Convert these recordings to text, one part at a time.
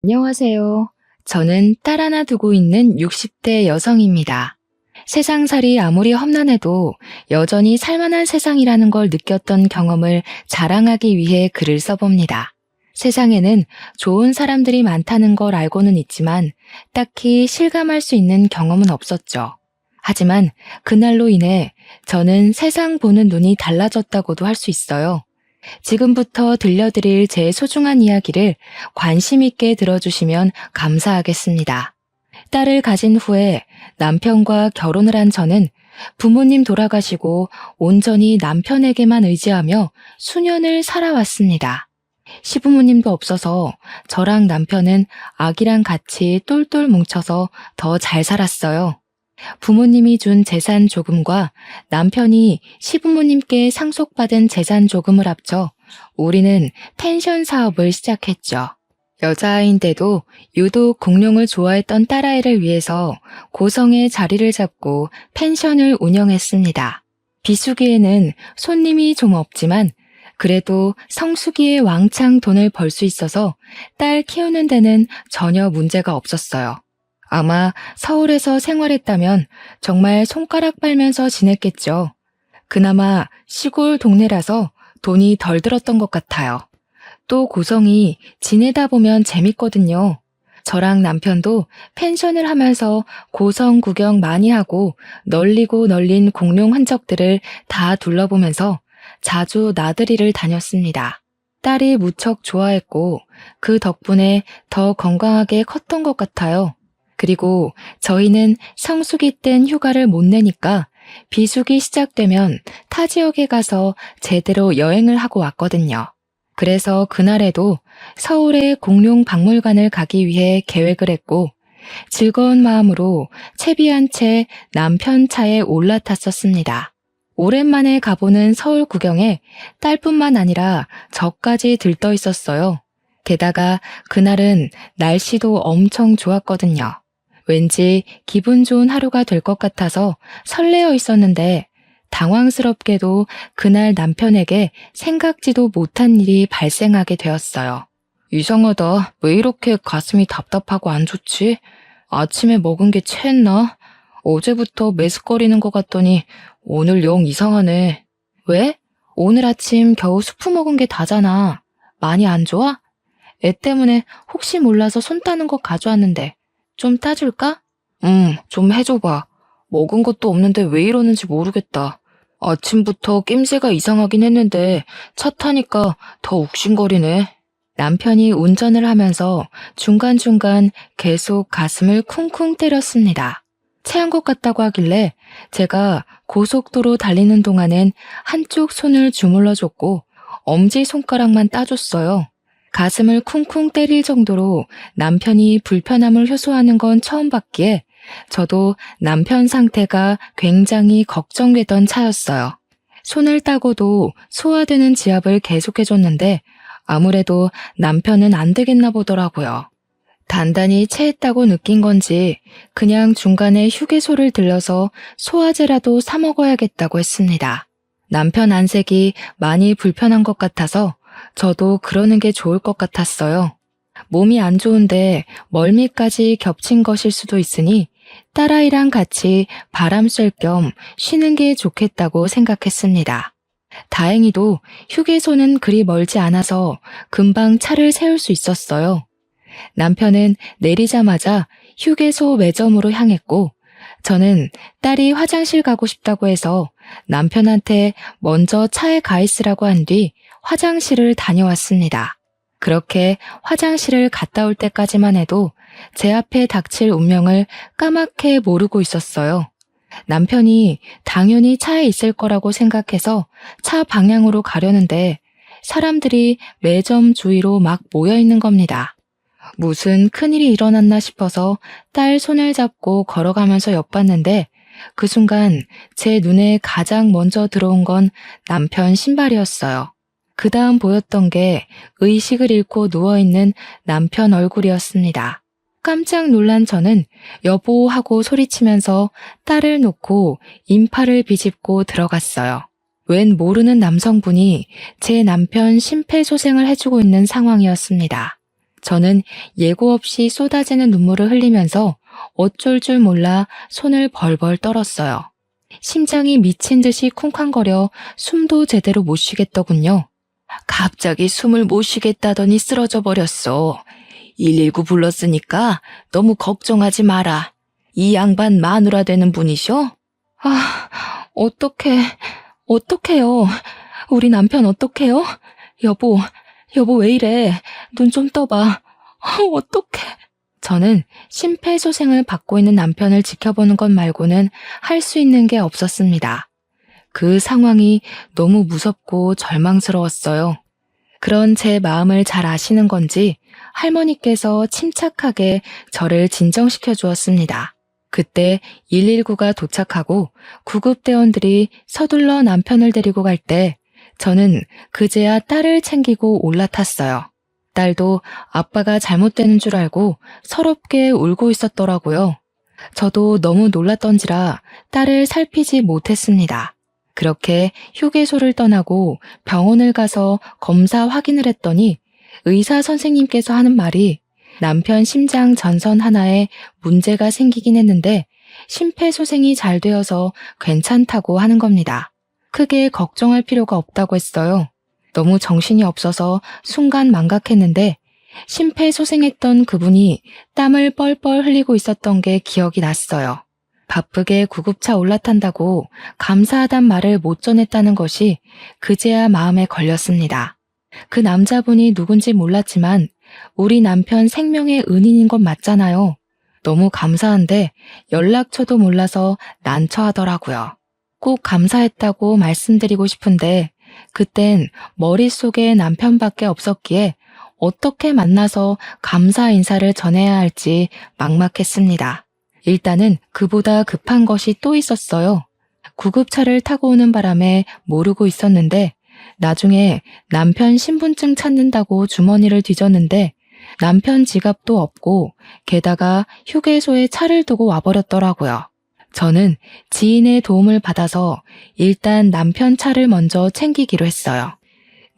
안녕하세요. 저는 딸 하나 두고 있는 60대 여성입니다. 세상살이 아무리 험난해도 여전히 살만한 세상이라는 걸 느꼈던 경험을 자랑하기 위해 글을 써봅니다. 세상에는 좋은 사람들이 많다는 걸 알고는 있지만 딱히 실감할 수 있는 경험은 없었죠. 하지만 그날로 인해 저는 세상 보는 눈이 달라졌다고도 할 수 있어요. 지금부터 들려드릴 제 소중한 이야기를 관심 있게 들어주시면 감사하겠습니다. 딸을 가진 후에 남편과 결혼을 한 저는 부모님 돌아가시고 온전히 남편에게만 의지하며 수년을 살아왔습니다. 시부모님도 없어서 저랑 남편은 아기랑 같이 똘똘 뭉쳐서 더 잘 살았어요. 부모님이 준 재산 조금과 남편이 시부모님께 상속받은 재산 조금을 합쳐 우리는 펜션 사업을 시작했죠. 여자아이인데도 유독 공룡을 좋아했던 딸아이를 위해서 고성에 자리를 잡고 펜션을 운영했습니다. 비수기에는 손님이 좀 없지만 그래도 성수기에 왕창 돈을 벌 수 있어서 딸 키우는 데는 전혀 문제가 없었어요. 아마 서울에서 생활했다면 정말 손가락 빨면서 지냈겠죠. 그나마 시골 동네라서 돈이 덜 들었던 것 같아요. 또 고성이 지내다 보면 재밌거든요. 저랑 남편도 펜션을 하면서 고성 구경 많이 하고 널리고 널린 공룡 흔적들을 다 둘러보면서 자주 나들이를 다녔습니다. 딸이 무척 좋아했고 그 덕분에 더 건강하게 컸던 것 같아요. 그리고 저희는 성수기 땐 휴가를 못 내니까 비수기 시작되면 타 지역에 가서 제대로 여행을 하고 왔거든요. 그래서 그날에도 서울의 공룡 박물관을 가기 위해 계획을 했고 즐거운 마음으로 채비한 채 남편 차에 올라탔었습니다. 오랜만에 가보는 서울 구경에 딸뿐만 아니라 저까지 들떠 있었어요. 게다가 그날은 날씨도 엄청 좋았거든요. 왠지 기분 좋은 하루가 될 것 같아서 설레어 있었는데 당황스럽게도 그날 남편에게 생각지도 못한 일이 발생하게 되었어요. 이상하다. 왜 이렇게 가슴이 답답하고 안 좋지? 아침에 먹은 게 체했나? 어제부터 메스꺼리는 것 같더니 오늘 영 이상하네. 왜? 오늘 아침 겨우 수프 먹은 게 다잖아. 많이 안 좋아? 애 때문에 혹시 몰라서 손 따는 거 가져왔는데 좀 따줄까? 좀 해줘봐. 먹은 것도 없는데 왜 이러는지 모르겠다. 아침부터 낌새가 이상하긴 했는데 차 타니까 더 욱신거리네. 남편이 운전을 하면서 중간중간 계속 가슴을 쿵쿵 때렸습니다. 체한 것 같다고 하길래 제가 고속도로 달리는 동안엔 한쪽 손을 주물러 줬고 엄지손가락만 따줬어요. 가슴을 쿵쿵 때릴 정도로 남편이 불편함을 호소하는 건 처음 봤기에 저도 남편 상태가 굉장히 걱정되던 차였어요. 손을 따고도 소화되는 지압을 계속해줬는데 아무래도 남편은 안 되겠나 보더라고요. 단단히 체했다고 느낀 건지 그냥 중간에 휴게소를 들러서 소화제라도 사 먹어야겠다고 했습니다. 남편 안색이 많이 불편한 것 같아서 저도 그러는 게 좋을 것 같았어요. 몸이 안 좋은데 멀미까지 겹친 것일 수도 있으니 딸아이랑 같이 바람 쐴 겸 쉬는 게 좋겠다고 생각했습니다. 다행히도 휴게소는 그리 멀지 않아서 금방 차를 세울 수 있었어요. 남편은 내리자마자 휴게소 매점으로 향했고 저는 딸이 화장실 가고 싶다고 해서 남편한테 먼저 차에 가 있으라고 한 뒤 화장실을 다녀왔습니다. 그렇게 화장실을 갔다 올 때까지만 해도 제 앞에 닥칠 운명을 까맣게 모르고 있었어요. 남편이 당연히 차에 있을 거라고 생각해서 차 방향으로 가려는데 사람들이 매점 주위로 막 모여 있는 겁니다. 무슨 큰일이 일어났나 싶어서 딸 손을 잡고 걸어가면서 엿봤는데 그 순간 제 눈에 가장 먼저 들어온 건 남편 신발이었어요. 그 다음 보였던 게 의식을 잃고 누워있는 남편 얼굴이었습니다. 깜짝 놀란 저는 여보 하고 소리치면서 딸을 놓고 인파를 비집고 들어갔어요. 웬 모르는 남성분이 제 남편 심폐소생을 해주고 있는 상황이었습니다. 저는 예고 없이 쏟아지는 눈물을 흘리면서 어쩔 줄 몰라 손을 벌벌 떨었어요. 심장이 미친 듯이 쿵쾅거려 숨도 제대로 못 쉬겠더군요. 갑자기 숨을 못 쉬겠다더니 쓰러져 버렸어. 119 불렀으니까 너무 걱정하지 마라. 이 양반 마누라 되는 분이셔? 아, 어떡해요. 우리 남편 어떡해요? 여보 왜 이래? 눈 좀 떠봐. 어떡해. 저는 심폐소생을 받고 있는 남편을 지켜보는 것 말고는 할 수 있는 게 없었습니다. 그 상황이 너무 무섭고 절망스러웠어요. 그런 제 마음을 잘 아시는 건지 할머니께서 침착하게 저를 진정시켜 주었습니다. 그때 119가 도착하고 구급대원들이 서둘러 남편을 데리고 갈 때 저는 그제야 딸을 챙기고 올라탔어요. 딸도 아빠가 잘못되는 줄 알고 서럽게 울고 있었더라고요. 저도 너무 놀랐던지라 딸을 살피지 못했습니다. 그렇게 휴게소를 떠나고 병원을 가서 검사 확인을 했더니 의사 선생님께서 하는 말이 남편 심장 전선 하나에 문제가 생기긴 했는데 심폐소생이 잘 되어서 괜찮다고 하는 겁니다. 크게 걱정할 필요가 없다고 했어요. 너무 정신이 없어서 순간 망각했는데 심폐소생했던 그분이 땀을 뻘뻘 흘리고 있었던 게 기억이 났어요. 바쁘게 구급차 올라탄다고 감사하단 말을 못 전했다는 것이 그제야 마음에 걸렸습니다. 그 남자분이 누군지 몰랐지만 우리 남편 생명의 은인인 것 맞잖아요. 너무 감사한데 연락처도 몰라서 난처하더라고요. 꼭 감사했다고 말씀드리고 싶은데 그땐 머릿속에 남편밖에 없었기에 어떻게 만나서 감사 인사를 전해야 할지 막막했습니다. 일단은 그보다 급한 것이 또 있었어요. 구급차를 타고 오는 바람에 모르고 있었는데 나중에 남편 신분증 찾는다고 주머니를 뒤졌는데 남편 지갑도 없고 게다가 휴게소에 차를 두고 와버렸더라고요. 저는 지인의 도움을 받아서 일단 남편 차를 먼저 챙기기로 했어요.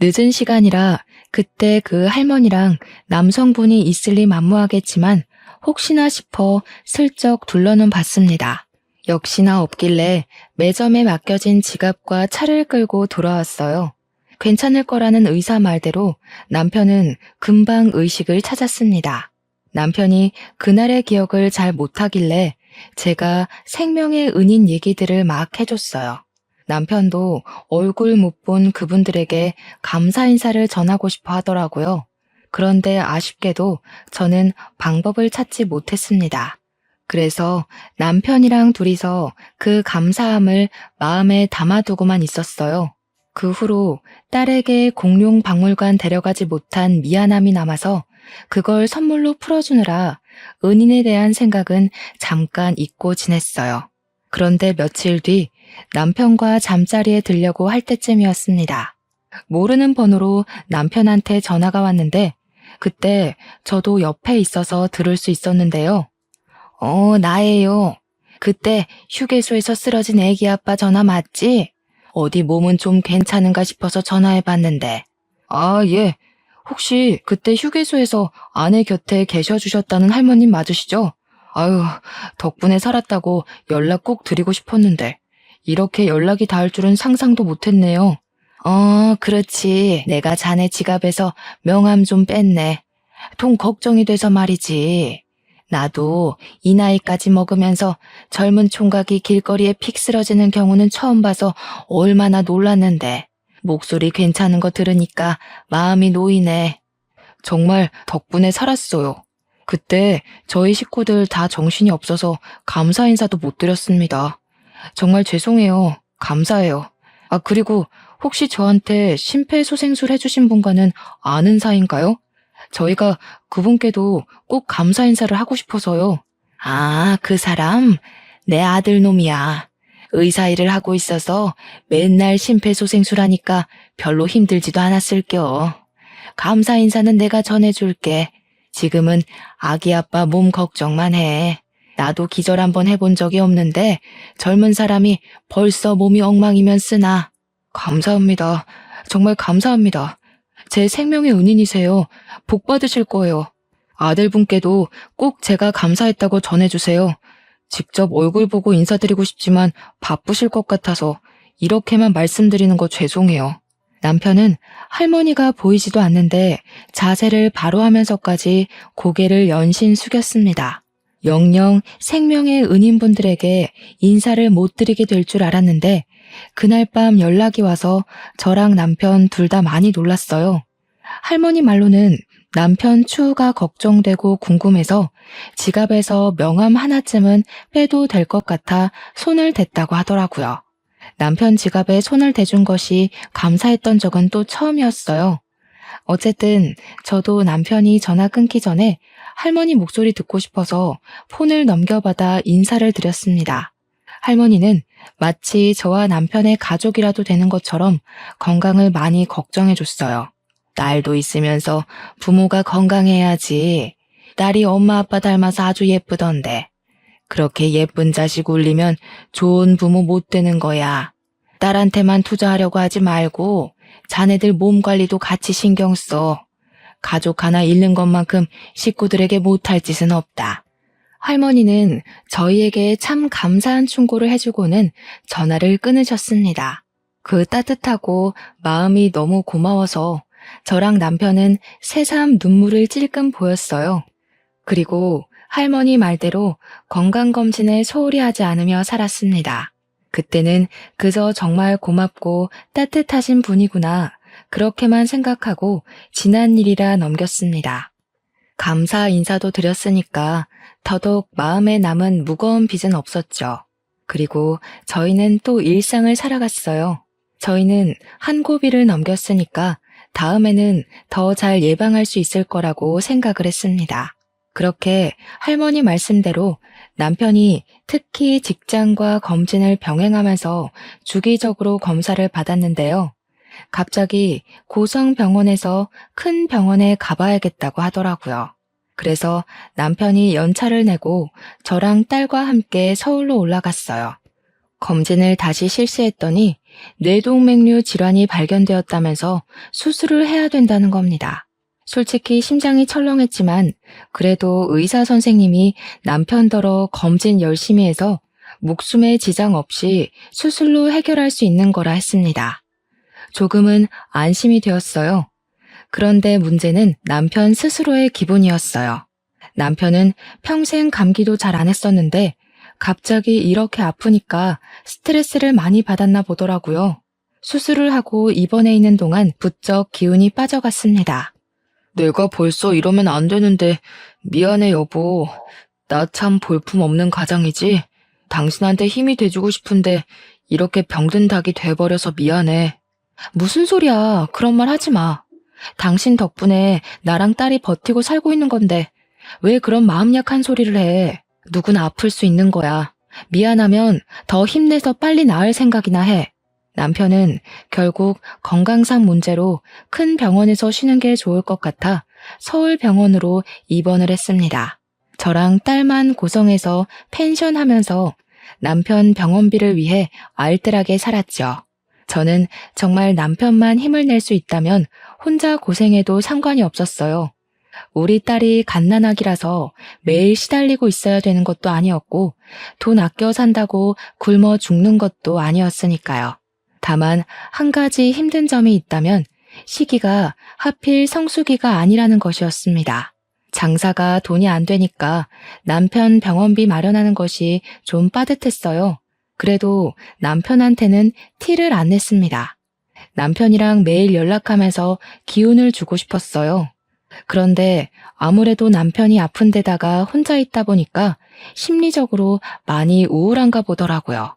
늦은 시간이라 그때 그 할머니랑 남성분이 있을리 만무하겠지만 혹시나 싶어 슬쩍 둘러는 봤습니다. 역시나 없길래 매점에 맡겨진 지갑과 차를 끌고 돌아왔어요. 괜찮을 거라는 의사 말대로 남편은 금방 의식을 찾았습니다. 남편이 그날의 기억을 잘 못하길래 제가 생명의 은인 얘기들을 막 해줬어요. 남편도 얼굴 못 본 그분들에게 감사 인사를 전하고 싶어 하더라고요. 그런데 아쉽게도 저는 방법을 찾지 못했습니다. 그래서 남편이랑 둘이서 그 감사함을 마음에 담아두고만 있었어요. 그 후로 딸에게 공룡 박물관 데려가지 못한 미안함이 남아서 그걸 선물로 풀어주느라 은인에 대한 생각은 잠깐 잊고 지냈어요. 그런데 며칠 뒤 남편과 잠자리에 들려고 할 때쯤이었습니다. 모르는 번호로 남편한테 전화가 왔는데 그때 저도 옆에 있어서 들을 수 있었는데요. 나예요. 그때 휴게소에서 쓰러진 애기 아빠 전화 맞지? 어디 몸은 좀 괜찮은가 싶어서 전화해봤는데. 아, 예. 혹시 그때 휴게소에서 아내 곁에 계셔주셨다는 할머님 맞으시죠? 아유, 덕분에 살았다고 연락 꼭 드리고 싶었는데 이렇게 연락이 닿을 줄은 상상도 못했네요. 그렇지. 내가 자네 지갑에서 명함 좀 뺐네. 돈 걱정이 돼서 말이지. 나도 이 나이까지 먹으면서 젊은 총각이 길거리에 픽 쓰러지는 경우는 처음 봐서 얼마나 놀랐는데 목소리 괜찮은 거 들으니까 마음이 놓이네. 정말 덕분에 살았어요. 그때 저희 식구들 다 정신이 없어서 감사 인사도 못 드렸습니다. 정말 죄송해요. 감사해요. 그리고 혹시 저한테 심폐소생술 해주신 분과는 아는 사이인가요? 저희가 그분께도 꼭 감사 인사를 하고 싶어서요. 그 사람? 내 아들놈이야. 의사 일을 하고 있어서 맨날 심폐소생술 하니까 별로 힘들지도 않았을겨. 감사 인사는 내가 전해줄게. 지금은 아기 아빠 몸 걱정만 해. 나도 기절 한번 해본 적이 없는데 젊은 사람이 벌써 몸이 엉망이면 쓰나. 감사합니다. 정말 감사합니다. 제 생명의 은인이세요. 복 받으실 거예요. 아들분께도 꼭 제가 감사했다고 전해주세요. 직접 얼굴 보고 인사드리고 싶지만 바쁘실 것 같아서 이렇게만 말씀드리는 거 죄송해요. 남편은 할머니가 보이지도 않는데 자세를 바로 하면서까지 고개를 연신 숙였습니다. 영영 생명의 은인분들에게 인사를 못 드리게 될 줄 알았는데 그날 밤 연락이 와서 저랑 남편 둘 다 많이 놀랐어요. 할머니 말로는 남편 추후가 걱정되고 궁금해서 지갑에서 명함 하나쯤은 빼도 될 것 같아 손을 댔다고 하더라고요. 남편 지갑에 손을 대준 것이 감사했던 적은 또 처음이었어요. 어쨌든 저도 남편이 전화 끊기 전에 할머니 목소리 듣고 싶어서 폰을 넘겨받아 인사를 드렸습니다. 할머니는 마치 저와 남편의 가족이라도 되는 것처럼 건강을 많이 걱정해줬어요. 딸도 있으면서 부모가 건강해야지. 딸이 엄마 아빠 닮아서 아주 예쁘던데. 그렇게 예쁜 자식 울리면 좋은 부모 못 되는 거야. 딸한테만 투자하려고 하지 말고 자네들 몸 관리도 같이 신경 써. 가족 하나 잃는 것만큼 식구들에게 못할 짓은 없다. 할머니는 저희에게 참 감사한 충고를 해주고는 전화를 끊으셨습니다. 그 따뜻하고 마음이 너무 고마워서 저랑 남편은 새삼 눈물을 찔끔 보였어요. 그리고 할머니 말대로 건강검진을 소홀히 하지 않으며 살았습니다. 그때는 그저 정말 고맙고 따뜻하신 분이구나 그렇게만 생각하고 지난 일이라 넘겼습니다. 감사 인사도 드렸으니까 더더욱 마음에 남은 무거운 빚은 없었죠. 그리고 저희는 또 일상을 살아갔어요. 저희는 한 고비를 넘겼으니까 다음에는 더 잘 예방할 수 있을 거라고 생각을 했습니다. 그렇게 할머니 말씀대로 남편이 특히 직장과 검진을 병행하면서 주기적으로 검사를 받았는데요. 갑자기 고성병원에서 큰 병원에 가봐야겠다고 하더라고요. 그래서 남편이 연차를 내고 저랑 딸과 함께 서울로 올라갔어요. 검진을 다시 실시했더니 뇌동맥류 질환이 발견되었다면서 수술을 해야 된다는 겁니다. 솔직히 심장이 철렁했지만 그래도 의사 선생님이 남편더러 검진 열심히 해서 목숨에 지장 없이 수술로 해결할 수 있는 거라 했습니다. 조금은 안심이 되었어요. 그런데 문제는 남편 스스로의 기분이었어요. 남편은 평생 감기도 잘 안 했었는데 갑자기 이렇게 아프니까 스트레스를 많이 받았나 보더라고요. 수술을 하고 입원해 있는 동안 부쩍 기운이 빠져갔습니다. 내가 벌써 이러면 안 되는데 미안해 여보. 나 참 볼품없는 가장이지. 당신한테 힘이 돼주고 싶은데 이렇게 병든 닭이 돼버려서 미안해. 무슨 소리야. 그런 말 하지 마. 당신 덕분에 나랑 딸이 버티고 살고 있는 건데 왜 그런 마음 약한 소리를 해. 누구나 아플 수 있는 거야. 미안하면 더 힘내서 빨리 나을 생각이나 해. 남편은 결국 건강상 문제로 큰 병원에서 쉬는 게 좋을 것 같아 서울병원으로 입원을 했습니다. 저랑 딸만 고성에서 펜션 하면서 남편 병원비를 위해 알뜰하게 살았죠. 저는 정말 남편만 힘을 낼 수 있다면 혼자 고생해도 상관이 없었어요. 우리 딸이 갓난아기라서 매일 시달리고 있어야 되는 것도 아니었고 돈 아껴 산다고 굶어 죽는 것도 아니었으니까요. 다만 한 가지 힘든 점이 있다면 시기가 하필 성수기가 아니라는 것이었습니다. 장사가 돈이 안 되니까 남편 병원비 마련하는 것이 좀 빠듯했어요. 그래도 남편한테는 티를 안 냈습니다. 남편이랑 매일 연락하면서 기운을 주고 싶었어요. 그런데 아무래도 남편이 아픈 데다가 혼자 있다 보니까 심리적으로 많이 우울한가 보더라고요.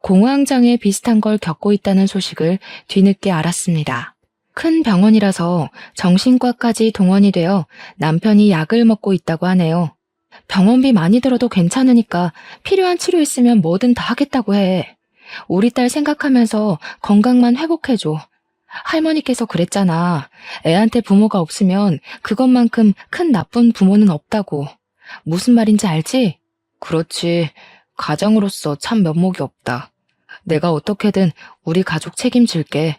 공황장애 비슷한 걸 겪고 있다는 소식을 뒤늦게 알았습니다. 큰 병원이라서 정신과까지 동원이 되어 남편이 약을 먹고 있다고 하네요. 병원비 많이 들어도 괜찮으니까 필요한 치료 있으면 뭐든 다 하겠다고 해. 우리 딸 생각하면서 건강만 회복해줘. 할머니께서 그랬잖아. 애한테 부모가 없으면 그것만큼 큰 나쁜 부모는 없다고. 무슨 말인지 알지? 그렇지. 가장으로서 참 면목이 없다. 내가 어떻게든 우리 가족 책임질게.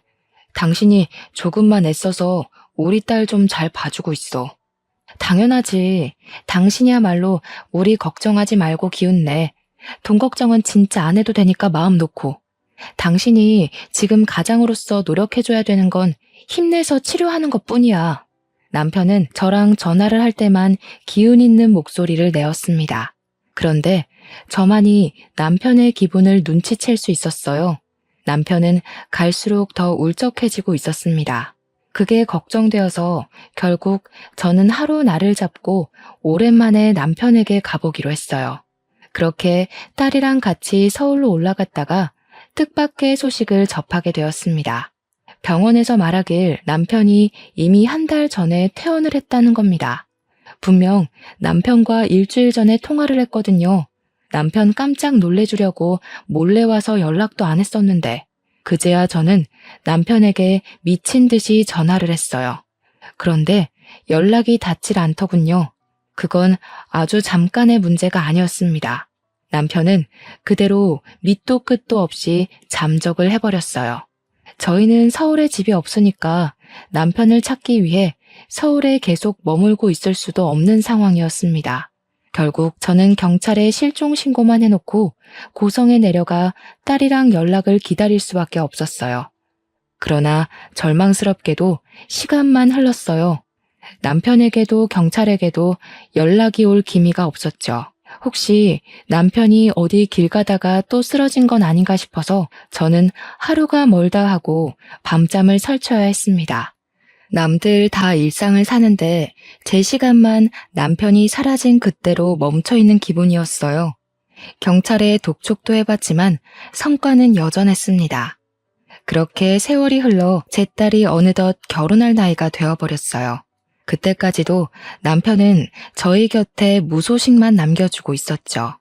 당신이 조금만 애써서 우리 딸 좀 잘 봐주고 있어. 당연하지. 당신이야말로 우리 걱정하지 말고 기운내. 돈 걱정은 진짜 안 해도 되니까 마음 놓고. 당신이 지금 가장으로서 노력해줘야 되는 건 힘내서 치료하는 것뿐이야. 남편은 저랑 전화를 할 때만 기운 있는 목소리를 내었습니다. 그런데 저만이 남편의 기분을 눈치챌 수 있었어요. 남편은 갈수록 더 울적해지고 있었습니다. 그게 걱정되어서 결국 저는 하루 날을 잡고 오랜만에 남편에게 가보기로 했어요. 그렇게 딸이랑 같이 서울로 올라갔다가 뜻밖의 소식을 접하게 되었습니다. 병원에서 말하길 남편이 이미 한 달 전에 퇴원을 했다는 겁니다. 분명 남편과 일주일 전에 통화를 했거든요. 남편 깜짝 놀래주려고 몰래 와서 연락도 안 했었는데 그제야 저는 남편에게 미친 듯이 전화를 했어요. 그런데 연락이 닿질 않더군요. 그건 아주 잠깐의 문제가 아니었습니다. 남편은 그대로 밑도 끝도 없이 잠적을 해버렸어요. 저희는 서울에 집이 없으니까 남편을 찾기 위해 서울에 계속 머물고 있을 수도 없는 상황이었습니다. 결국 저는 경찰에 실종 신고만 해놓고 고성에 내려가 딸이랑 연락을 기다릴 수밖에 없었어요. 그러나 절망스럽게도 시간만 흘렀어요. 남편에게도 경찰에게도 연락이 올 기미가 없었죠. 혹시 남편이 어디 길 가다가 또 쓰러진 건 아닌가 싶어서 저는 하루가 멀다 하고 밤잠을 설쳐야 했습니다. 남들 다 일상을 사는데 제 시간만 남편이 사라진 그때로 멈춰있는 기분이었어요. 경찰에 독촉도 해봤지만 성과는 여전했습니다. 그렇게 세월이 흘러 제 딸이 어느덧 결혼할 나이가 되어버렸어요. 그때까지도 남편은 저희 곁에 무소식만 남겨주고 있었죠.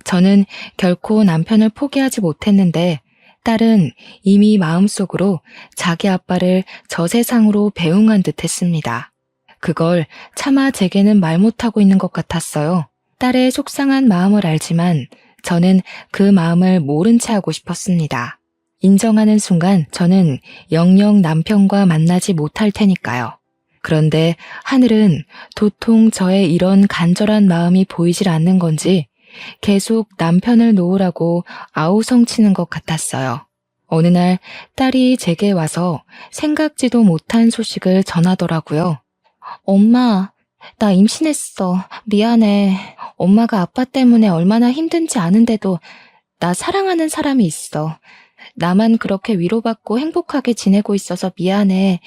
저는 결코 남편을 포기하지 못했는데 딸은 이미 마음속으로 자기 아빠를 저 세상으로 배웅한 듯 했습니다. 그걸 차마 제게는 말 못하고 있는 것 같았어요. 딸의 속상한 마음을 알지만 저는 그 마음을 모른 채 하고 싶었습니다. 인정하는 순간 저는 영영 남편과 만나지 못할 테니까요. 그런데 하늘은 도통 저의 이런 간절한 마음이 보이질 않는 건지 계속 남편을 놓으라고 아우성치는 것 같았어요. 어느 날 딸이 제게 와서 생각지도 못한 소식을 전하더라고요. 엄마, 나 임신했어. 미안해. 엄마가 아빠 때문에 얼마나 힘든지 아는데도 나 사랑하는 사람이 있어. 나만 그렇게 위로받고 행복하게 지내고 있어서 미안해.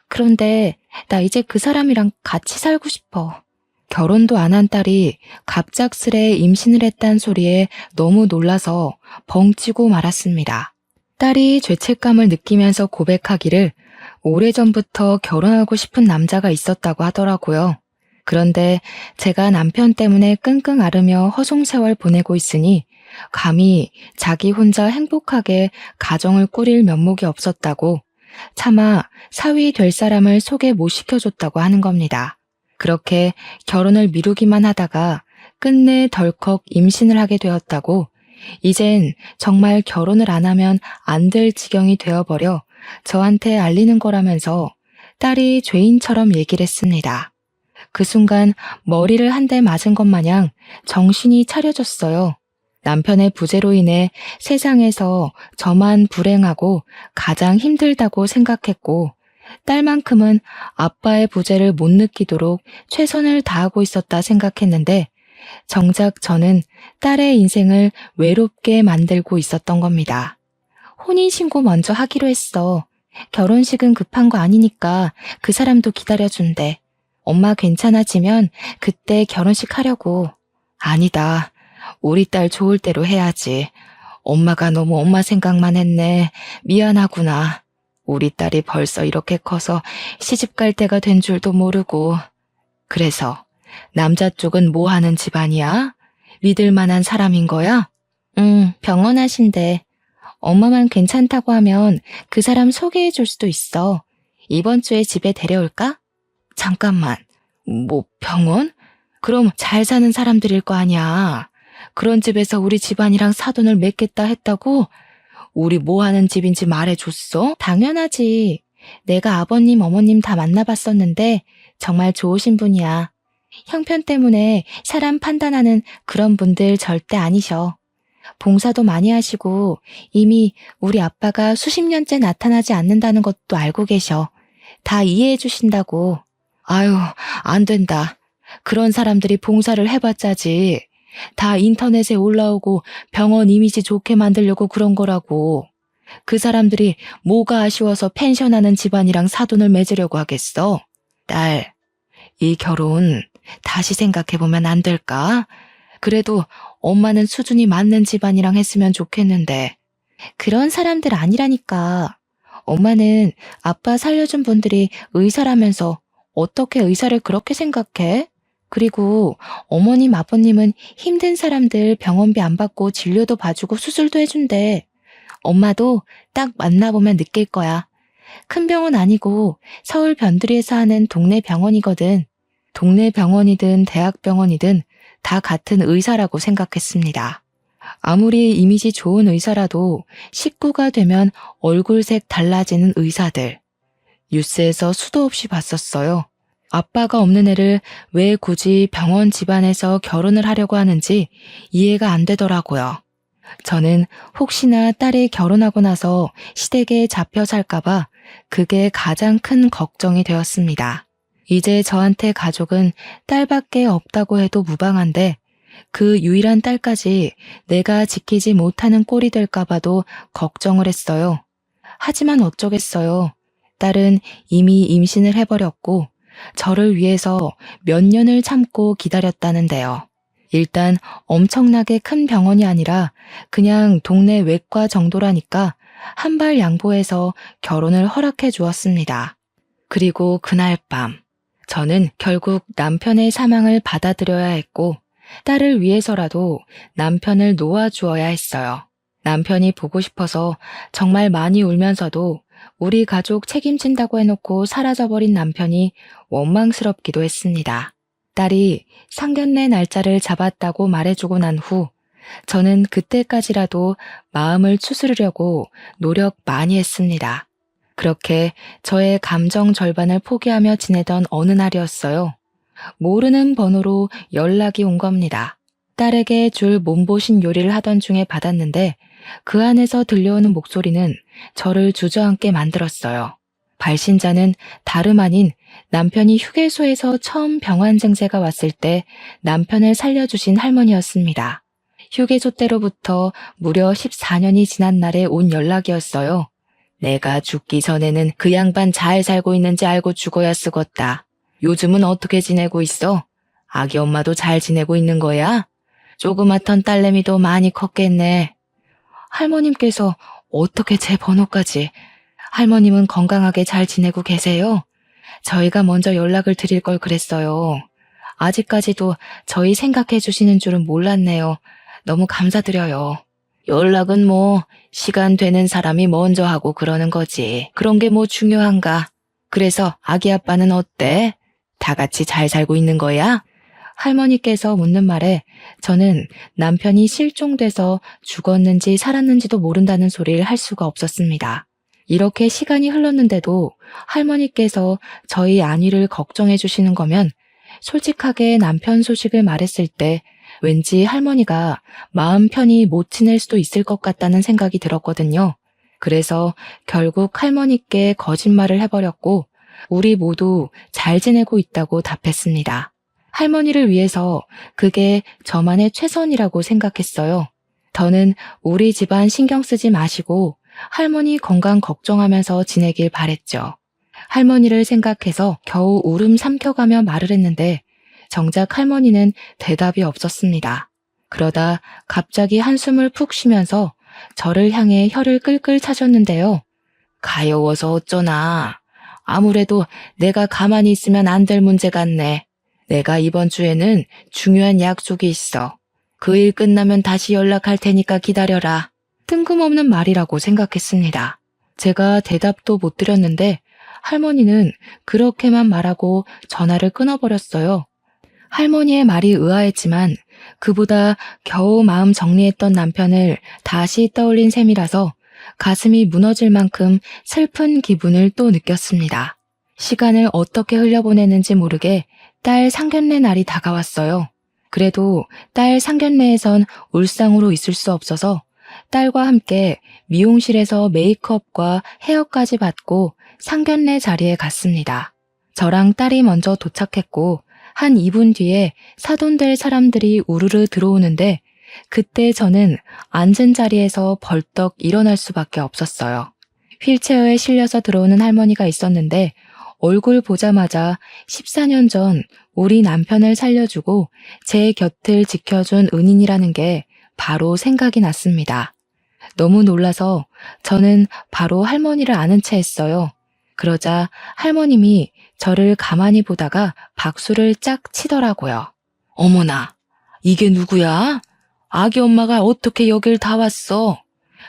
그런데 나 이제 그 사람이랑 같이 살고 싶어. 결혼도 안 한 딸이 갑작스레 임신을 했단 소리에 너무 놀라서 벙찌고 말았습니다. 딸이 죄책감을 느끼면서 고백하기를 오래전부터 결혼하고 싶은 남자가 있었다고 하더라고요. 그런데 제가 남편 때문에 끙끙 앓으며 허송세월 보내고 있으니 감히 자기 혼자 행복하게 가정을 꾸릴 면목이 없었다고 차마 사위 될 사람을 소개 못 시켜줬다고 하는 겁니다. 그렇게 결혼을 미루기만 하다가 끝내 덜컥 임신을 하게 되었다고 이젠 정말 결혼을 안 하면 안 될 지경이 되어버려 저한테 알리는 거라면서 딸이 죄인처럼 얘기를 했습니다. 그 순간 머리를 한 대 맞은 것 마냥 정신이 차려졌어요. 남편의 부재로 인해 세상에서 저만 불행하고 가장 힘들다고 생각했고 딸만큼은 아빠의 부재를 못 느끼도록 최선을 다하고 있었다 생각했는데 정작 저는 딸의 인생을 외롭게 만들고 있었던 겁니다. 혼인신고 먼저 하기로 했어. 결혼식은 급한 거 아니니까 그 사람도 기다려준대. 엄마 괜찮아지면 그때 결혼식 하려고. 아니다. 우리 딸 좋을 대로 해야지. 엄마가 너무 엄마 생각만 했네. 미안하구나. 우리 딸이 벌써 이렇게 커서 시집 갈 때가 된 줄도 모르고. 그래서 남자 쪽은 뭐 하는 집안이야? 믿을 만한 사람인 거야? 응, 병원 하신대. 엄마만 괜찮다고 하면 그 사람 소개해 줄 수도 있어. 이번 주에 집에 데려올까? 잠깐만. 뭐 병원? 그럼 잘 사는 사람들일 거 아니야. 그런 집에서 우리 집안이랑 사돈을 맺겠다 했다고? 우리 뭐 하는 집인지 말해줬어? 당연하지. 내가 아버님, 어머님 다 만나봤었는데 정말 좋으신 분이야. 형편 때문에 사람 판단하는 그런 분들 절대 아니셔. 봉사도 많이 하시고 이미 우리 아빠가 수십 년째 나타나지 않는다는 것도 알고 계셔. 다 이해해 주신다고. 아유, 안 된다. 그런 사람들이 봉사를 해봤자지. 다 인터넷에 올라오고 병원 이미지 좋게 만들려고 그런 거라고. 그 사람들이 뭐가 아쉬워서 펜션하는 집안이랑 사돈을 맺으려고 하겠어? 딸, 이 결혼 다시 생각해보면 안 될까? 그래도 엄마는 수준이 맞는 집안이랑 했으면 좋겠는데. 그런 사람들 아니라니까. 엄마는 아빠 살려준 분들이 의사라면서 어떻게 의사를 그렇게 생각해? 그리고 어머님, 아버님은 힘든 사람들 병원비 안 받고 진료도 봐주고 수술도 해준대. 엄마도 딱 만나보면 느낄 거야. 큰 병원 아니고 서울 변두리에서 하는 동네 병원이거든. 동네 병원이든 대학병원이든 다 같은 의사라고 생각했습니다. 아무리 이미지 좋은 의사라도 식구가 되면 얼굴색 달라지는 의사들. 뉴스에서 수도 없이 봤었어요. 아빠가 없는 애를 왜 굳이 병원 집안에서 결혼을 하려고 하는지 이해가 안 되더라고요. 저는 혹시나 딸이 결혼하고 나서 시댁에 잡혀 살까봐 그게 가장 큰 걱정이 되었습니다. 이제 저한테 가족은 딸밖에 없다고 해도 무방한데 그 유일한 딸까지 내가 지키지 못하는 꼴이 될까봐도 걱정을 했어요. 하지만 어쩌겠어요. 딸은 이미 임신을 해버렸고 저를 위해서 몇 년을 참고 기다렸다는데요. 일단 엄청나게 큰 병원이 아니라 그냥 동네 외과 정도라니까 한 발 양보해서 결혼을 허락해 주었습니다. 그리고 그날 밤, 저는 결국 남편의 사망을 받아들여야 했고 딸을 위해서라도 남편을 놓아주어야 했어요. 남편이 보고 싶어서 정말 많이 울면서도 우리 가족 책임진다고 해놓고 사라져버린 남편이 원망스럽기도 했습니다. 딸이 상견례 날짜를 잡았다고 말해주고 난 후 저는 그때까지라도 마음을 추스르려고 노력 많이 했습니다. 그렇게 저의 감정 절반을 포기하며 지내던 어느 날이었어요. 모르는 번호로 연락이 온 겁니다. 딸에게 줄 몸보신 요리를 하던 중에 받았는데 그 안에서 들려오는 목소리는 저를 주저앉게 만들었어요. 발신자는 다름 아닌 남편이 휴게소에서 처음 병환 증세가 왔을 때 남편을 살려주신 할머니였습니다. 휴게소 때로부터 무려 14년이 지난 날에 온 연락이었어요. 내가 죽기 전에는 그 양반 잘 살고 있는지 알고 죽어야 쓰겄다. 요즘은 어떻게 지내고 있어? 아기 엄마도 잘 지내고 있는 거야? 조그맣던 딸내미도 많이 컸겠네. 할머님께서 어떻게 제 번호까지? 할머님은 건강하게 잘 지내고 계세요? 저희가 먼저 연락을 드릴 걸 그랬어요. 아직까지도 저희 생각해 주시는 줄은 몰랐네요. 너무 감사드려요. 연락은 뭐 시간 되는 사람이 먼저 하고 그러는 거지. 그런 게 뭐 중요한가? 그래서 아기 아빠는 어때? 다 같이 잘 살고 있는 거야? 할머니께서 묻는 말에 저는 남편이 실종돼서 죽었는지 살았는지도 모른다는 소리를 할 수가 없었습니다. 이렇게 시간이 흘렀는데도 할머니께서 저희 안위를 걱정해 주시는 거면 솔직하게 남편 소식을 말했을 때 왠지 할머니가 마음 편히 못 지낼 수도 있을 것 같다는 생각이 들었거든요. 그래서 결국 할머니께 거짓말을 해버렸고 우리 모두 잘 지내고 있다고 답했습니다. 할머니를 위해서 그게 저만의 최선이라고 생각했어요. 저는 우리 집안 신경 쓰지 마시고 할머니 건강 걱정하면서 지내길 바랬죠. 할머니를 생각해서 겨우 울음 삼켜가며 말을 했는데 정작 할머니는 대답이 없었습니다. 그러다 갑자기 한숨을 푹 쉬면서 저를 향해 혀를 끌끌 차셨는데요. 가여워서 어쩌나. 아무래도 내가 가만히 있으면 안 될 문제 같네. 내가 이번 주에는 중요한 약속이 있어. 그 일 끝나면 다시 연락할 테니까 기다려라. 뜬금없는 말이라고 생각했습니다. 제가 대답도 못 드렸는데 할머니는 그렇게만 말하고 전화를 끊어버렸어요. 할머니의 말이 의아했지만 그보다 겨우 마음 정리했던 남편을 다시 떠올린 셈이라서 가슴이 무너질 만큼 슬픈 기분을 또 느꼈습니다. 시간을 어떻게 흘려보내는지 모르게 딸 상견례 날이 다가왔어요. 그래도 딸 상견례에선 울상으로 있을 수 없어서 딸과 함께 미용실에서 메이크업과 헤어까지 받고 상견례 자리에 갔습니다. 저랑 딸이 먼저 도착했고 한 2분 뒤에 사돈될 사람들이 우르르 들어오는데 그때 저는 앉은 자리에서 벌떡 일어날 수밖에 없었어요. 휠체어에 실려서 들어오는 할머니가 있었는데 얼굴 보자마자 14년 전 우리 남편을 살려주고 제 곁을 지켜준 은인이라는 게 바로 생각이 났습니다. 너무 놀라서 저는 바로 할머니를 아는 채 했어요. 그러자 할머님이 저를 가만히 보다가 박수를 짝 치더라고요. 어머나, 이게 누구야? 아기 엄마가 어떻게 여길 다 왔어?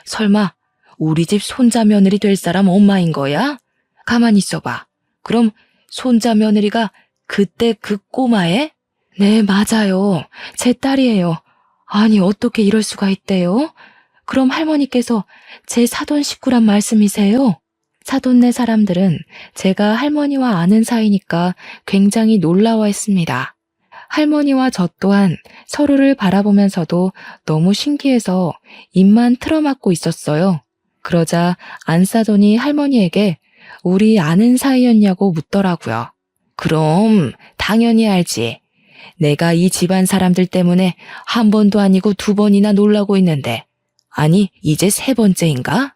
설마 우리 집 손자 며느리 될 사람 엄마인 거야? 가만히 있어봐. 그럼 손자 며느리가 그때 그 꼬마애? 네, 맞아요. 제 딸이에요. 아니, 어떻게 이럴 수가 있대요? 그럼 할머니께서 제 사돈 식구란 말씀이세요? 사돈네 사람들은 제가 할머니와 아는 사이니까 굉장히 놀라워했습니다. 할머니와 저 또한 서로를 바라보면서도 너무 신기해서 입만 틀어막고 있었어요. 그러자 안사돈이 할머니에게 우리 아는 사이였냐고 묻더라고요. 그럼 당연히 알지. 내가 이 집안 사람들 때문에 한 번도 아니고 2번이나 놀라고 있는데, 아니 이제 3번째인가?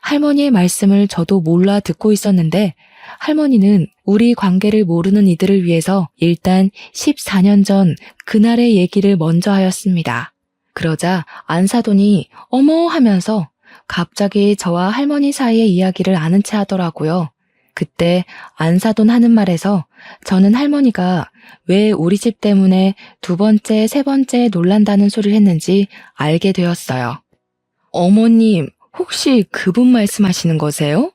할머니의 말씀을 저도 몰라 듣고 있었는데 할머니는 우리 관계를 모르는 이들을 위해서 일단 14년 전 그날의 얘기를 먼저 하였습니다. 그러자 안사돈이 어머 하면서 갑자기 저와 할머니 사이의 이야기를 아는 채 하더라고요. 그때 안사돈 하는 말에서 저는 할머니가 왜 우리 집 때문에 2번째, 3번째 놀란다는 소리를 했는지 알게 되었어요. 어머님, 혹시 그분 말씀하시는 거세요?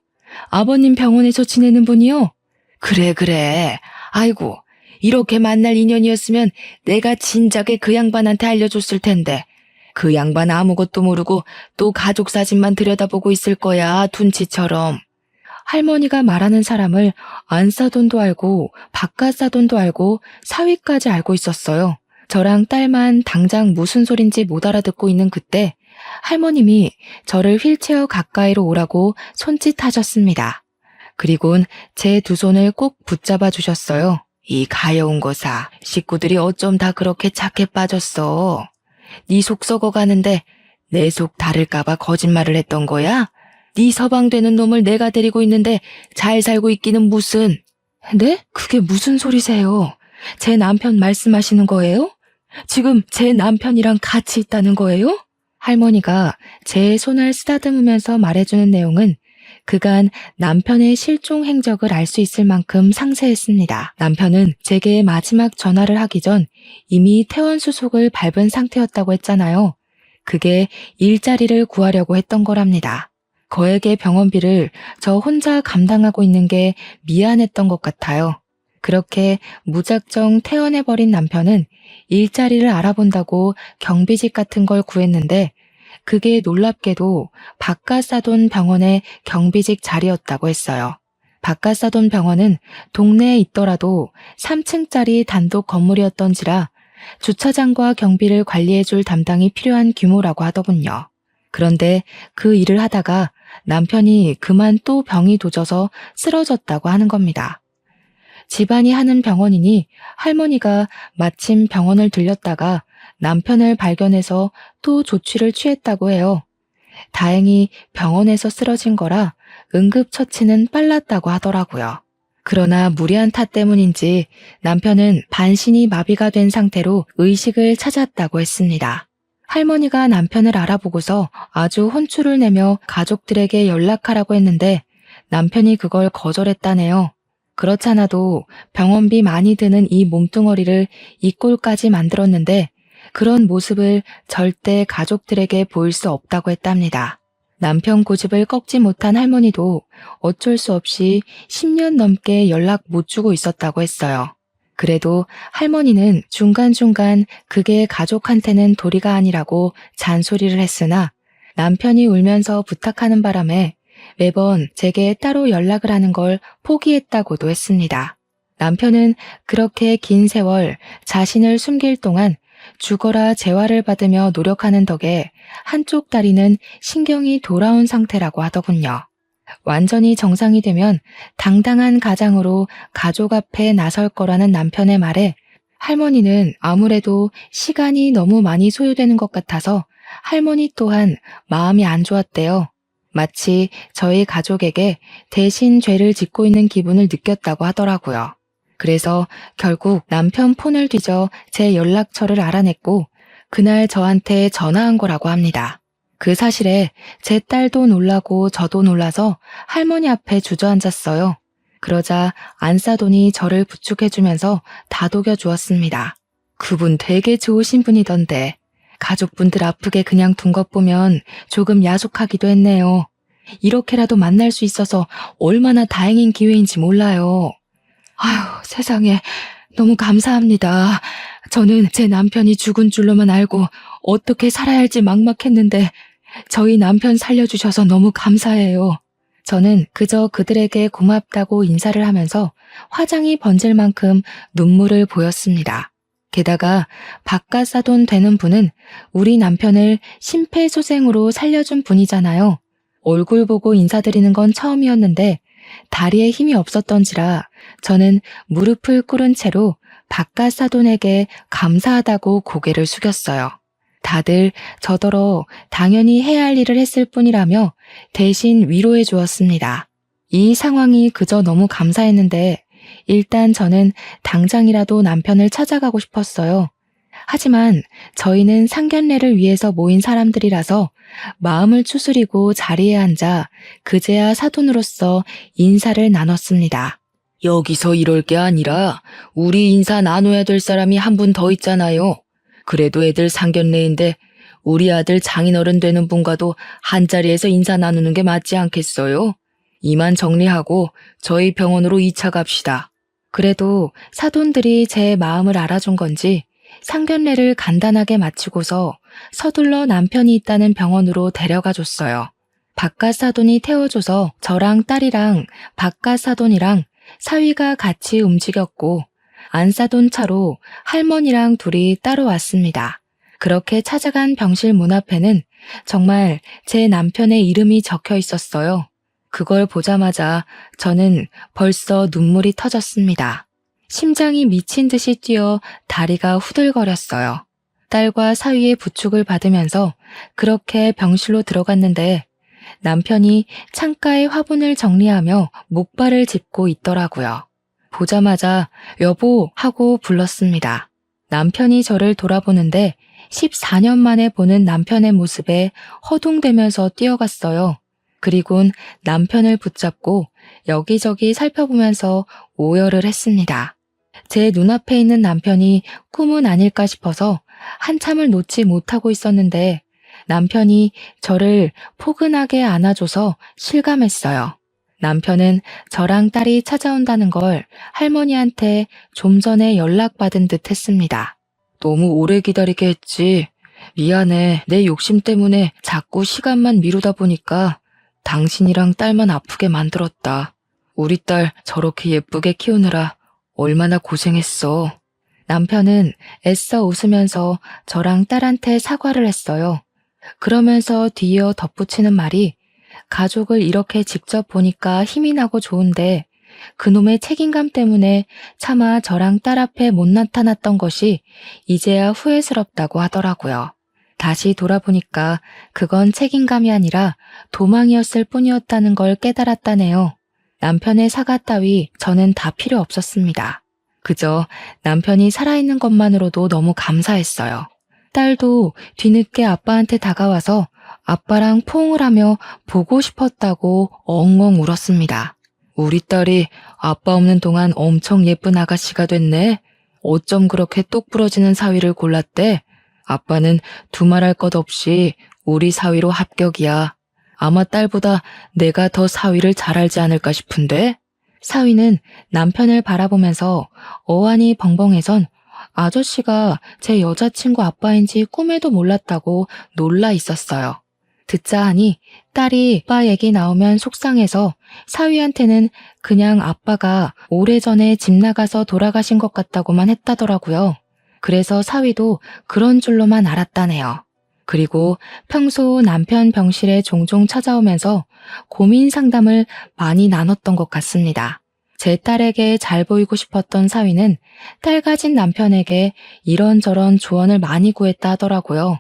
아버님 병원에서 지내는 분이요? 그래. 아이고, 이렇게 만날 인연이었으면 내가 진작에 그 양반한테 알려줬을 텐데. 그 양반 아무것도 모르고 또 가족 사진만 들여다보고 있을 거야, 둔치처럼. 할머니가 말하는 사람을 안사돈도 알고 바깥사돈도 알고 사위까지 알고 있었어요. 저랑 딸만 당장 무슨 소린지 못 알아듣고 있는 그때 할머님이 저를 휠체어 가까이로 오라고 손짓하셨습니다. 그리곤 제 2손을 꼭 붙잡아 주셨어요. 이 가여운 거사, 식구들이 어쩜 다 그렇게 착해 빠졌어. 네 속 썩어가는데 내 속 다를까봐 거짓말을 했던 거야? 네 서방되는 놈을 내가 데리고 있는데 잘 살고 있기는 무슨. 네? 그게 무슨 소리세요? 제 남편 말씀하시는 거예요? 지금 제 남편이랑 같이 있다는 거예요? 할머니가 제 손을 쓰다듬으면서 말해주는 내용은 그간 남편의 실종 행적을 알 수 있을 만큼 상세했습니다. 남편은 제게 마지막 전화를 하기 전 이미 퇴원 수속을 밟은 상태였다고 했잖아요. 그게 일자리를 구하려고 했던 거랍니다. 거액의 병원비를 저 혼자 감당하고 있는 게 미안했던 것 같아요. 그렇게 무작정 퇴원해버린 남편은 일자리를 알아본다고 경비직 같은 걸 구했는데 그게 놀랍게도 바깥사돈 병원의 경비직 자리였다고 했어요. 바깥사돈 병원은 동네에 있더라도 3층짜리 단독 건물이었던지라 주차장과 경비를 관리해줄 담당이 필요한 규모라고 하더군요. 그런데 그 일을 하다가 남편이 그만 또 병이 도져서 쓰러졌다고 하는 겁니다. 집안이 하는 병원이니 할머니가 마침 병원을 들렸다가 남편을 발견해서 또 조치를 취했다고 해요. 다행히 병원에서 쓰러진 거라 응급처치는 빨랐다고 하더라고요. 그러나 무리한 탓 때문인지 남편은 반신이 마비가 된 상태로 의식을 찾았다고 했습니다. 할머니가 남편을 알아보고서 아주 혼쭐을 내며 가족들에게 연락하라고 했는데 남편이 그걸 거절했다네요. 그렇잖아도 병원비 많이 드는 이 몸뚱어리를 이 꼴까지 만들었는데 그런 모습을 절대 가족들에게 보일 수 없다고 했답니다. 남편 고집을 꺾지 못한 할머니도 어쩔 수 없이 10년 넘게 연락 못 주고 있었다고 했어요. 그래도 할머니는 중간중간 그게 가족한테는 도리가 아니라고 잔소리를 했으나 남편이 울면서 부탁하는 바람에 매번 제게 따로 연락을 하는 걸 포기했다고도 했습니다. 남편은 그렇게 긴 세월 자신을 숨길 동안 죽어라 재활을 받으며 노력하는 덕에 한쪽 다리는 신경이 돌아온 상태라고 하더군요. 완전히 정상이 되면 당당한 가장으로 가족 앞에 나설 거라는 남편의 말에 할머니는 아무래도 시간이 너무 많이 소요되는 것 같아서 할머니 또한 마음이 안 좋았대요. 마치 저희 가족에게 대신 죄를 짓고 있는 기분을 느꼈다고 하더라고요. 그래서 결국 남편 폰을 뒤져 제 연락처를 알아냈고 그날 저한테 전화한 거라고 합니다. 그 사실에 제 딸도 놀라고 저도 놀라서 할머니 앞에 주저앉았어요. 그러자 안사돈이 저를 부축해주면서 다독여 주었습니다. 그분 되게 좋으신 분이던데 가족분들 아프게 그냥 둔 것 보면 조금 야속하기도 했네요. 이렇게라도 만날 수 있어서 얼마나 다행인 기회인지 몰라요. 아휴, 세상에 너무 감사합니다. 저는 제 남편이 죽은 줄로만 알고 어떻게 살아야 할지 막막했는데 저희 남편 살려주셔서 너무 감사해요. 저는 그저 그들에게 고맙다고 인사를 하면서 화장이 번질 만큼 눈물을 보였습니다. 게다가 바깥사돈 되는 분은 우리 남편을 심폐소생으로 살려준 분이잖아요. 얼굴 보고 인사드리는 건 처음이었는데 다리에 힘이 없었던지라 저는 무릎을 꿇은 채로 바깥사돈에게 감사하다고 고개를 숙였어요. 다들 저더러 당연히 해야 할 일을 했을 뿐이라며 대신 위로해 주었습니다. 이 상황이 그저 너무 감사했는데 일단 저는 당장이라도 남편을 찾아가고 싶었어요. 하지만 저희는 상견례를 위해서 모인 사람들이라서 마음을 추스리고 자리에 앉아 그제야 사돈으로서 인사를 나눴습니다. 여기서 이럴 게 아니라 우리 인사 나눠야 될 사람이 한 분 더 있잖아요. 그래도 애들 상견례인데 우리 아들 장인어른 되는 분과도 한자리에서 인사 나누는 게 맞지 않겠어요? 이만 정리하고 저희 병원으로 2차 갑시다. 그래도 사돈들이 제 마음을 알아준 건지 상견례를 간단하게 마치고서 서둘러 남편이 있다는 병원으로 데려가 줬어요. 바깥 사돈이 태워줘서 저랑 딸이랑 바깥 사돈이랑 사위가 같이 움직였고 안사돈 차로 할머니랑 둘이 따로 왔습니다. 그렇게 찾아간 병실 문 앞에는 정말 제 남편의 이름이 적혀 있었어요. 그걸 보자마자 저는 벌써 눈물이 터졌습니다. 심장이 미친 듯이 뛰어 다리가 후들거렸어요. 딸과 사위의 부축을 받으면서 그렇게 병실로 들어갔는데 남편이 창가에 화분을 정리하며 목발을 짚고 있더라고요. 보자마자 여보 하고 불렀습니다. 남편이 저를 돌아보는데 14년 만에 보는 남편의 모습에 허둥대면서 뛰어갔어요. 그리곤 남편을 붙잡고 여기저기 살펴보면서 오열을 했습니다. 제 눈앞에 있는 남편이 꿈은 아닐까 싶어서 한참을 놓지 못하고 있었는데 남편이 저를 포근하게 안아줘서 실감했어요. 남편은 저랑 딸이 찾아온다는 걸 할머니한테 좀 전에 연락받은 듯 했습니다. 너무 오래 기다리게 했지. 미안해. 내 욕심 때문에 자꾸 시간만 미루다 보니까 당신이랑 딸만 아프게 만들었다. 우리 딸 저렇게 예쁘게 키우느라 얼마나 고생했어. 남편은 애써 웃으면서 저랑 딸한테 사과를 했어요. 그러면서 뒤이어 덧붙이는 말이 가족을 이렇게 직접 보니까 힘이 나고 좋은데 그놈의 책임감 때문에 차마 저랑 딸 앞에 못 나타났던 것이 이제야 후회스럽다고 하더라고요. 다시 돌아보니까 그건 책임감이 아니라 도망이었을 뿐이었다는 걸 깨달았다네요. 남편의 사과 따위 저는 다 필요 없었습니다. 그저 남편이 살아있는 것만으로도 너무 감사했어요. 딸도 뒤늦게 아빠한테 다가와서 아빠랑 포옹을 하며 보고 싶었다고 엉엉 울었습니다. 우리 딸이 아빠 없는 동안 엄청 예쁜 아가씨가 됐네. 어쩜 그렇게 똑 부러지는 사위를 골랐대? 아빠는 두말할 것 없이 우리 사위로 합격이야. 아마 딸보다 내가 더 사위를 잘 알지 않을까 싶은데? 사위는 남편을 바라보면서 어안이 벙벙해선 아저씨가 제 여자친구 아빠인지 꿈에도 몰랐다고 놀라 있었어요. 듣자 하니 딸이 아빠 얘기 나오면 속상해서 사위한테는 그냥 아빠가 오래전에 집 나가서 돌아가신 것 같다고만 했다더라고요. 그래서 사위도 그런 줄로만 알았다네요. 그리고 평소 남편 병실에 종종 찾아오면서 고민 상담을 많이 나눴던 것 같습니다. 제 딸에게 잘 보이고 싶었던 사위는 딸 가진 남편에게 이런저런 조언을 많이 구했다 하더라고요.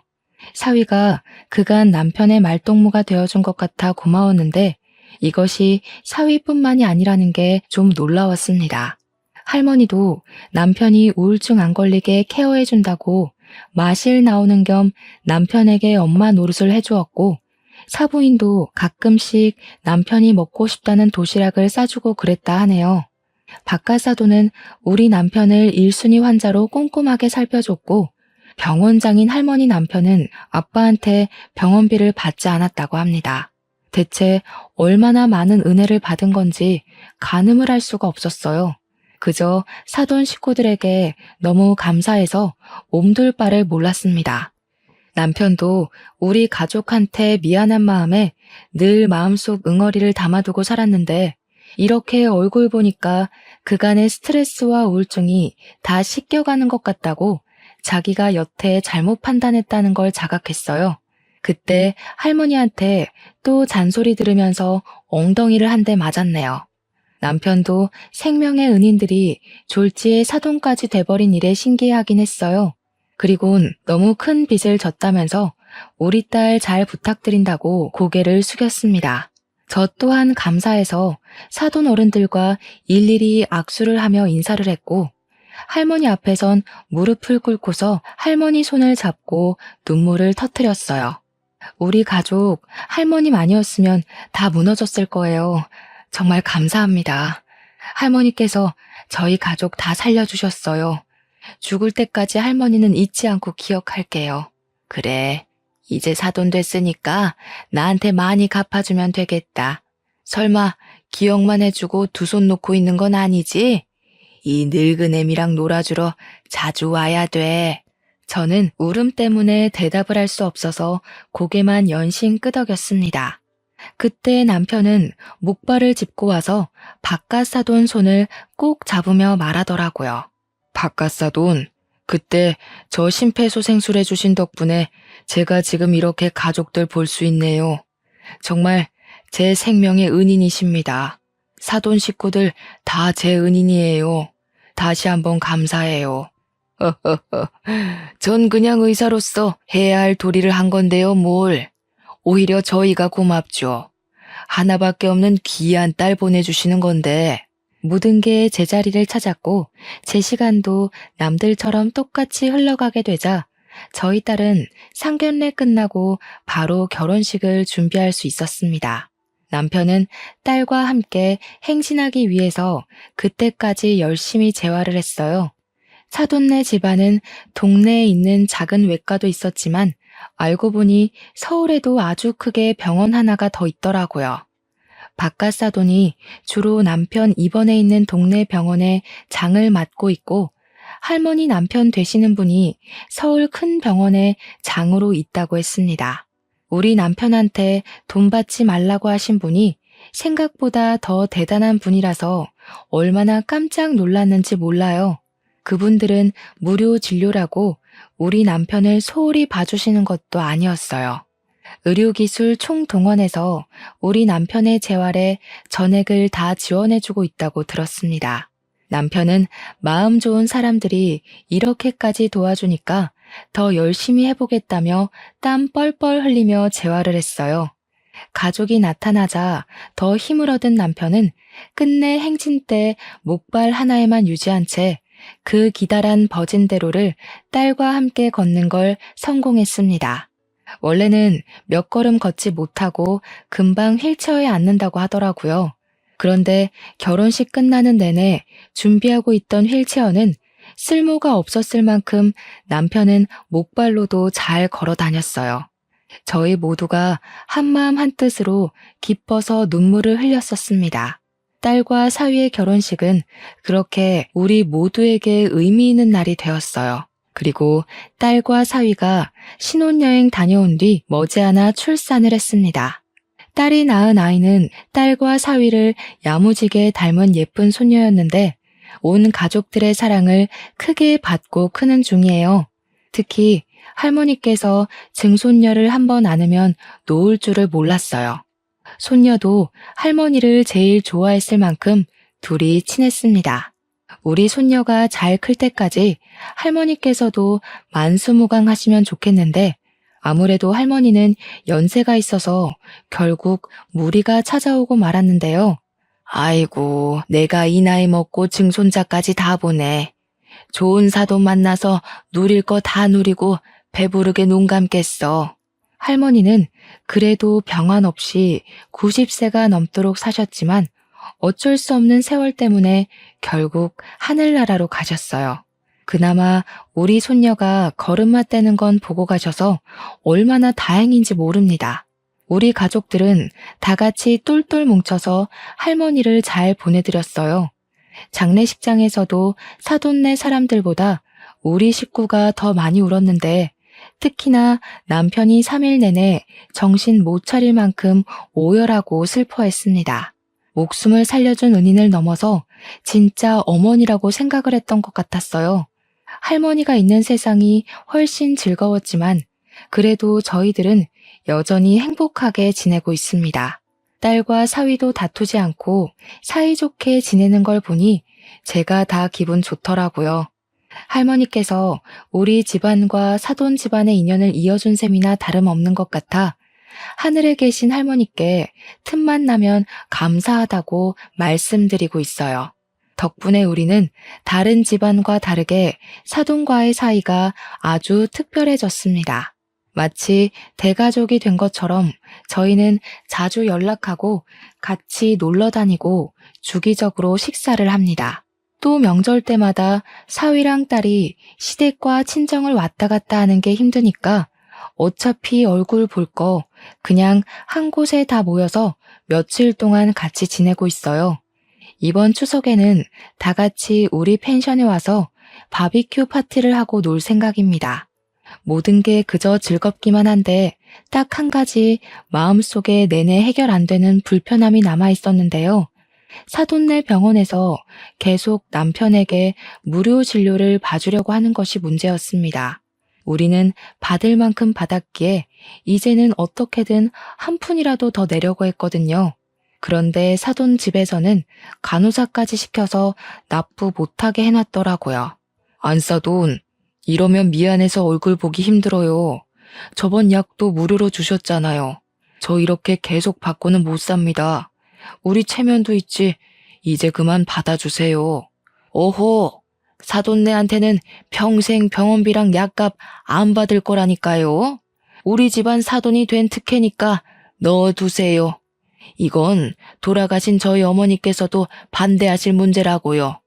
사위가 그간 남편의 말동무가 되어준 것 같아 고마웠는데 이것이 사위뿐만이 아니라는 게 좀 놀라웠습니다. 할머니도 남편이 우울증 안 걸리게 케어해준다고 마실 나오는 겸 남편에게 엄마 노릇을 해주었고 사부인도 가끔씩 남편이 먹고 싶다는 도시락을 싸주고 그랬다 하네요. 박가사도는 우리 남편을 1순위 환자로 꼼꼼하게 살펴줬고 병원장인 할머니 남편은 아빠한테 병원비를 받지 않았다고 합니다. 대체 얼마나 많은 은혜를 받은 건지 가늠을 할 수가 없었어요. 그저 사돈 식구들에게 너무 감사해서 몸둘 바를 몰랐습니다. 남편도 우리 가족한테 미안한 마음에 늘 마음속 응어리를 담아두고 살았는데 이렇게 얼굴 보니까 그간의 스트레스와 우울증이 다 씻겨가는 것 같다고 자기가 여태 잘못 판단했다는 걸 자각했어요. 그때 할머니한테 또 잔소리 들으면서 엉덩이를 한 대 맞았네요. 남편도 생명의 은인들이 졸지에 사돈까지 돼버린 일에 신기해하긴 했어요. 그리곤 너무 큰 빚을 졌다면서 우리 딸 잘 부탁드린다고 고개를 숙였습니다. 저 또한 감사해서 사돈 어른들과 일일이 악수를 하며 인사를 했고 할머니 앞에선 무릎을 꿇고서 할머니 손을 잡고 눈물을 터뜨렸어요. 우리 가족 할머님 아니었으면 다 무너졌을 거예요. 정말 감사합니다. 할머니께서 저희 가족 다 살려주셨어요. 죽을 때까지 할머니는 잊지 않고 기억할게요. 그래, 이제 사돈 됐으니까 나한테 많이 갚아주면 되겠다. 설마 기억만 해주고 두 손 놓고 있는 건 아니지? 이 늙은 애미랑 놀아주러 자주 와야 돼. 저는 울음 때문에 대답을 할 수 없어서 고개만 연신 끄덕였습니다. 그때 남편은 목발을 짚고 와서 박가사돈 손을 꼭 잡으며 말하더라고요. 박가사돈, 그때 저 심폐소생술 해주신 덕분에 제가 지금 이렇게 가족들 볼 수 있네요. 정말 제 생명의 은인이십니다. 사돈 식구들 다 제 은인이에요. 다시 한번 감사해요. 전 그냥 의사로서 해야 할 도리를 한 건데요, 뭘. 오히려 저희가 고맙죠. 하나밖에 없는 귀한 딸 보내주시는 건데. 모든 게 제자리를 찾았고 제 시간도 남들처럼 똑같이 흘러가게 되자 저희 딸은 상견례 끝나고 바로 결혼식을 준비할 수 있었습니다. 남편은 딸과 함께 행진하기 위해서 그때까지 열심히 재활을 했어요. 사돈네 집안은 동네에 있는 작은 외과도 있었지만 알고 보니 서울에도 아주 크게 병원 하나가 더 있더라고요. 박가사돈이 주로 남편 입원해 있는 동네 병원에 장을 맡고 있고 할머니 남편 되시는 분이 서울 큰 병원에 장으로 있다고 했습니다. 우리 남편한테 돈 받지 말라고 하신 분이 생각보다 더 대단한 분이라서 얼마나 깜짝 놀랐는지 몰라요. 그분들은 무료 진료라고 우리 남편을 소홀히 봐주시는 것도 아니었어요. 의료기술 총동원해서 우리 남편의 재활에 전액을 다 지원해주고 있다고 들었습니다. 남편은 마음 좋은 사람들이 이렇게까지 도와주니까 더 열심히 해보겠다며 땀 뻘뻘 흘리며 재활을 했어요. 가족이 나타나자 더 힘을 얻은 남편은 끝내 행진 때 목발 하나에만 유지한 채 그 기다란 버진대로를 딸과 함께 걷는 걸 성공했습니다. 원래는 몇 걸음 걷지 못하고 금방 휠체어에 앉는다고 하더라고요. 그런데 결혼식 끝나는 내내 준비하고 있던 휠체어는 쓸모가 없었을 만큼 남편은 목발로도 잘 걸어 다녔어요. 저희 모두가 한마음 한뜻으로 기뻐서 눈물을 흘렸었습니다. 딸과 사위의 결혼식은 그렇게 우리 모두에게 의미 있는 날이 되었어요. 그리고 딸과 사위가 신혼여행 다녀온 뒤 머지않아 출산을 했습니다. 딸이 낳은 아이는 딸과 사위를 야무지게 닮은 예쁜 손녀였는데 온 가족들의 사랑을 크게 받고 크는 중이에요. 특히 할머니께서 증손녀를 한번 안으면 놓을 줄을 몰랐어요. 손녀도 할머니를 제일 좋아했을 만큼 둘이 친했습니다. 우리 손녀가 잘 클 때까지 할머니께서도 만수무강하시면 좋겠는데 아무래도 할머니는 연세가 있어서 결국 무리가 찾아오고 말았는데요. 아이고, 내가 이 나이 먹고 증손자까지 다 보네. 좋은 사돈 만나서 누릴 거 다 누리고 배부르게 눈 감겠어. 할머니는 그래도 병환 없이 90세가 넘도록 사셨지만 어쩔 수 없는 세월 때문에 결국 하늘나라로 가셨어요. 그나마 우리 손녀가 걸음마 떼는 건 보고 가셔서 얼마나 다행인지 모릅니다. 우리 가족들은 다 같이 똘똘 뭉쳐서 할머니를 잘 보내드렸어요. 장례식장에서도 사돈네 사람들보다 우리 식구가 더 많이 울었는데 특히나 남편이 3일 내내 정신 못 차릴 만큼 오열하고 슬퍼했습니다. 목숨을 살려준 은인을 넘어서 진짜 어머니라고 생각을 했던 것 같았어요. 할머니가 있는 세상이 훨씬 즐거웠지만 그래도 저희들은 여전히 행복하게 지내고 있습니다. 딸과 사위도 다투지 않고 사이좋게 지내는 걸 보니 제가 다 기분 좋더라고요. 할머니께서 우리 집안과 사돈 집안의 인연을 이어준 셈이나 다름없는 것 같아 하늘에 계신 할머니께 틈만 나면 감사하다고 말씀드리고 있어요. 덕분에 우리는 다른 집안과 다르게 사돈과의 사이가 아주 특별해졌습니다. 마치 대가족이 된 것처럼 저희는 자주 연락하고 같이 놀러 다니고 주기적으로 식사를 합니다. 또 명절 때마다 사위랑 딸이 시댁과 친정을 왔다 갔다 하는 게 힘드니까 어차피 얼굴 볼 거 그냥 한 곳에 다 모여서 며칠 동안 같이 지내고 있어요. 이번 추석에는 다 같이 우리 펜션에 와서 바비큐 파티를 하고 놀 생각입니다. 모든 게 그저 즐겁기만 한데 딱 한 가지 마음속에 내내 해결 안 되는 불편함이 남아 있었는데요. 사돈네 병원에서 계속 남편에게 무료 진료를 봐주려고 하는 것이 문제였습니다. 우리는 받을 만큼 받았기에 이제는 어떻게든 한 푼이라도 더 내려고 했거든요. 그런데 사돈 집에서는 간호사까지 시켜서 납부 못하게 해놨더라고요. 안사돈, 이러면 미안해서 얼굴 보기 힘들어요. 저번 약도 무료로 주셨잖아요. 저 이렇게 계속 받고는 못 삽니다. 우리 체면도 있지. 이제 그만 받아주세요. 오호, 사돈네한테는 평생 병원비랑 약값 안 받을 거라니까요. 우리 집안 사돈이 된 특혜니까 넣어두세요. 이건 돌아가신 저희 어머니께서도 반대하실 문제라고요.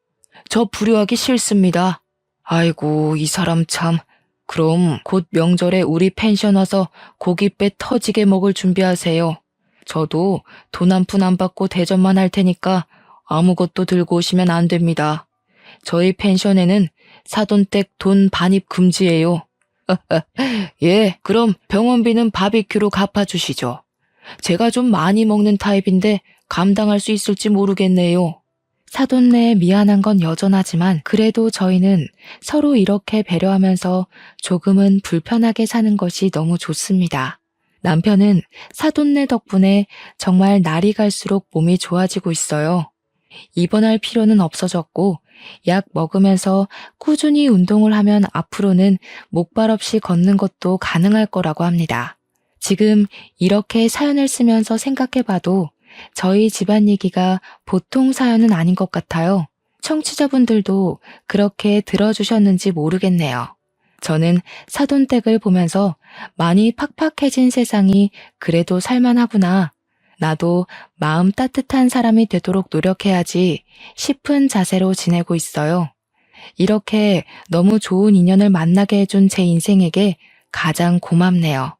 저 불효하기 싫습니다. 아이고, 이 사람 참. 그럼 곧 명절에 우리 펜션 와서 고깃배 터지게 먹을 준비하세요. 저도 돈 한 푼 안 받고 대접만 할 테니까 아무것도 들고 오시면 안 됩니다. 저희 펜션에는 사돈댁 돈 반입 금지예요. 예, 그럼 병원비는 바비큐로 갚아주시죠. 제가 좀 많이 먹는 타입인데 감당할 수 있을지 모르겠네요. 사돈네에 미안한 건 여전하지만 그래도 저희는 서로 이렇게 배려하면서 조금은 불편하게 사는 것이 너무 좋습니다. 남편은 사돈네 덕분에 정말 날이 갈수록 몸이 좋아지고 있어요. 입원할 필요는 없어졌고 약 먹으면서 꾸준히 운동을 하면 앞으로는 목발 없이 걷는 것도 가능할 거라고 합니다. 지금 이렇게 사연을 쓰면서 생각해봐도 저희 집안 얘기가 보통 사연은 아닌 것 같아요. 청취자분들도 그렇게 들어주셨는지 모르겠네요. 저는 사돈댁을 보면서 많이 팍팍해진 세상이 그래도 살만하구나. 나도 마음 따뜻한 사람이 되도록 노력해야지 싶은 자세로 지내고 있어요. 이렇게 너무 좋은 인연을 만나게 해준 제 인생에게 가장 고맙네요.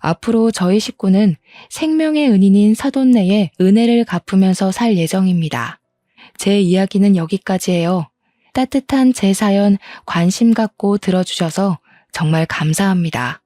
앞으로 저희 식구는 생명의 은인인 사돈네의 은혜를 갚으면서 살 예정입니다. 제 이야기는 여기까지예요. 따뜻한 제 사연 관심 갖고 들어주셔서 정말 감사합니다.